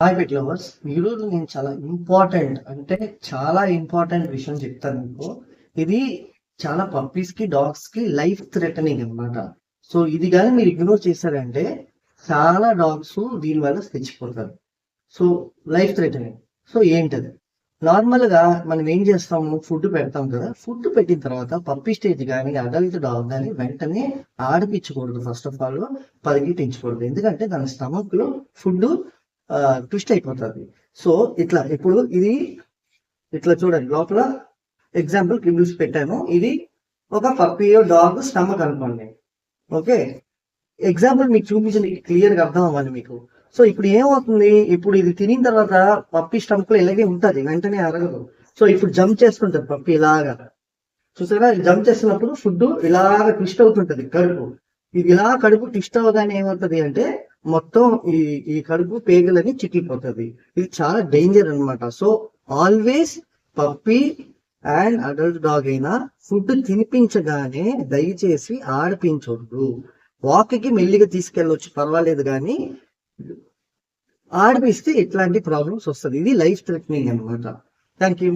Hi pet lovers. ఈరోజు నేను చాలా ఇంపార్టెంట్ విషయం చెప్తాను మీకు. ఇది చాలా పప్పీస్ కి డాగ్స్ కి లైఫ్ థ్రెటనింగ్ అన్నమాట. సో ఇది కానీ మీరు ఇగ్నోర్ చేశారంటే చాలా డాగ్స్ దీనివల్ల తెచ్చిపోతారు. So life threatening. సో ఏంటది? నార్మల్ గా మనం ఏం చేస్తాము, ఫుడ్ పెడతాం కదా. ఫుడ్ పెట్టిన తర్వాత పప్పీ స్టేజ్ కానీ అడల్ట్ డాగ్ కానీ వెంటనే ఆడిపించకూడదు. ఫస్ట్ ఆఫ్ ఆల్ పరిగెట్టించకూడదు, ఎందుకంటే దాని స్టమక్ లో ఫుడ్ ట్విస్ట్ అయిపోతుంది. సో ఇప్పుడు ఇది ఇట్లా చూడండి, లోపల ఎగ్జాంపుల్ కిబుల్స్ పెట్టాను. ఇది ఒక పప్పీ డాగ్ స్టమక్ అనుకోండి. ఓకే, ఎగ్జాంపుల్ మీకు చూపించింది క్లియర్గా అర్థం అవ్వాలి మీకు. సో ఇప్పుడు ఏమవుతుంది, ఇప్పుడు ఇది తినిన తర్వాత పప్పీ స్టమక్ లో ఇలాగే ఉంటుంది, వెంటనే అరగదు. సో ఇప్పుడు జంప్ చేస్తుంటది పప్పీ ఇలాగా. చూసారా, జంప్ చేస్తున్నప్పుడు ఫుడ్ ఇలాగ ట్విస్ట్ అవుతుంటది కడుపు. ఇది ఇలా కడుపు ట్విస్ట్ అవ్వగానే ఏమవుతుంది అంటే మొత్తం ఈ కడుపు పేగలని చిట్లిపోతుంది. ఇది చాలా డేంజర్ అనమాట. So always puppy and adult dog అయినా ఫుడ్ తినిపించగానే దయచేసి ఆడిపించొద్దు. వాక్కి మెల్లిగా తీసుకెళ్ళొచ్చు, పర్వాలేదు, కానీ ఆడిపిస్తే ఇట్లాంటి ప్రాబ్లమ్స్ వస్తుంది. ఇది లైఫ్ థ్రెటనింగ్ అనమాట. Thank you.